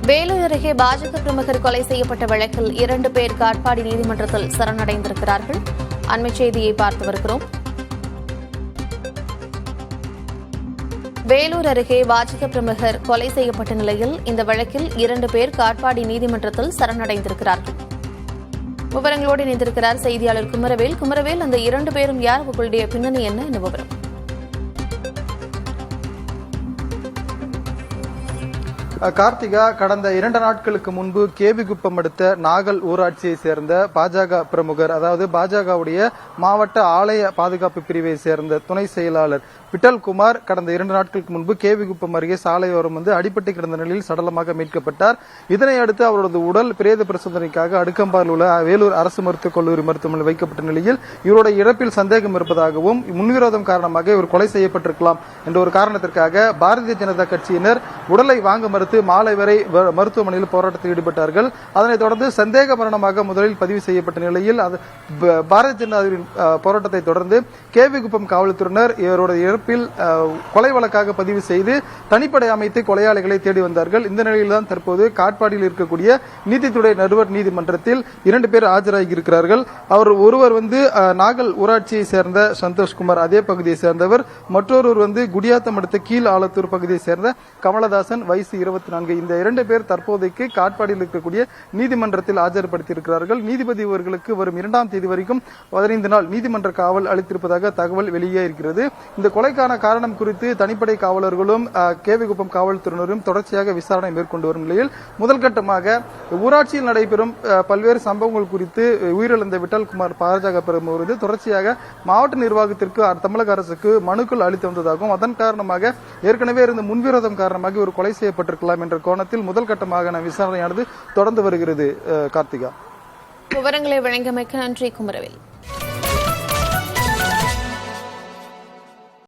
வேலூர் அருகே பாஜக பிரமுகர் கொலை செய்யப்பட்ட வழக்கில் 2 பேர் காட்பாடி நீதிமன்றத்தில் சரணடைந்திருக்கிறார்கள். அண்மைச் செய்தியை பார்த்து வருகிறோம். வேலூர் அருகே பாஜக பிரமுகர் கொலை செய்யப்பட்ட நிலையில் இந்த வழக்கில் 2 பேர் காட்பாடி நீதிமன்றத்தில் சரணடைந்திருக்கிறார்கள். விவரங்களோடு இணைந்திருக்கிறார் செய்தியாளர் குமரவேல். குமரவேல், அந்த 2 பேரும் யார்? அவர்களுடைய பின்னணி என்ன விவரம்? கார்த்திகா, கடந்த 2 நாட்களுக்கு முன்பு கேவிகுப்பம் அடுத்த நாகல் ஊராட்சியை சேர்ந்த பாஜக பிரமுகர், அதாவது பாஜகவுடைய மாவட்ட ஆலய பாதுகாப்பு பிரிவை சேர்ந்த துணை செயலாளர் விட்டல்குமார் கடந்த 2 நாட்களுக்கு முன்பு கேவிகுப்பம் அருகே சாலையோரம் அடிபட்டு கிடந்த நிலையில் சடலமாக மீட்கப்பட்டார். இதனை அடுத்து அவரது உடல் பிரேத பரிசோதனைக்காக அடுக்கம்பால் உள்ள வேலூர் அரசு மருத்துவக் கல்லூரி மருத்துவமனையில் வைக்கப்பட்ட நிலையில் இவருடைய இறப்பில் சந்தேகம் இருப்பதாகவும் முன்விரோதம் காரணமாக இவர் கொலை செய்யப்பட்டிருக்கலாம் என்ற ஒரு காரணத்திற்காக பாரதிய ஜனதா கட்சியினர் உடலை வாங்க மறுத்து மாலை வரை மருத்துவமனையில் போராட்டத்தில் ஈடுபட்டார்கள். அதனைத் தொடர்ந்து சந்தேக மரணமாக முதலில் பதிவு செய்யப்பட்ட நிலையில் பாரதிய ஜனதாவின் போராட்டத்தை தொடர்ந்து கேவிகுப்பம் காவல்துறையினர் இவருடைய இறப்பில் கொலை வழக்காக பதிவு செய்து தனிப்படை அமைத்து கொலையாளிகளை தேடி வந்தார்கள். இந்த நிலையில்தான் தற்போது காட்பாடியில் இருக்கக்கூடிய நீதித்துறை நடுவர் நீதிமன்றத்தில் 2 பேர் ஆஜராகி இருக்கிறார்கள். அவர் ஒருவர் நாகல் ஊராட்சியை சேர்ந்த சந்தோஷ்குமார், அதே பகுதியை சேர்ந்தவர். மற்றொருவர் குடியாத்தம் அடுத்த கீழ் ஆலத்தூர் பகுதியை சேர்ந்த கமலதாசன், வயசு 24. இந்த 2 பேர் தற்போதைக்கு காட்பாடியில் இருக்கக்கூடிய நீதிமன்றத்தில் ஆஜர்படுத்தியிருக்கிறார்கள். நீதிபதி இவர்களுக்கு வரும் 2ஆம் தேதி வரைக்கும் 15 நாள் நீதிமன்ற காவல் அளித்திருப்பதாக தகவல் வெளியே இருக்கிறது. இந்த கொலைக்கான காரணம் குறித்து தனிப்படை காவலர்களும் கேவிகுப்பம் காவல்துறையினரும் தொடர்ச்சியாக விசாரணை மேற்கொண்டு வரும் நிலையில் முதல்கட்டமாக ஊராட்சியில் நடைபெறும் பல்வேறு சம்பவங்கள் குறித்து உயிரிழந்த விட்டல்குமார் பாஜக பிரமுகர் தொடர்ச்சியாக மாவட்ட நிர்வாகத்திற்கு தமிழக அரசுக்கு மனுக்கள் அளித்து வந்ததாகவும் அதன் காரணமாக ஏற்கனவே இருந்த முன்விரோதம் காரணமாக ஒரு கொலை செய்யப்பட்டிருக்கலாம் என்ற கோணத்தில் முதல் கட்டமாக விசாரணையானது தொடர்ந்து வருகிறது. கார்த்திகா, விவரங்களை வழங்கியமைக்கு நன்றி குமரவேல்.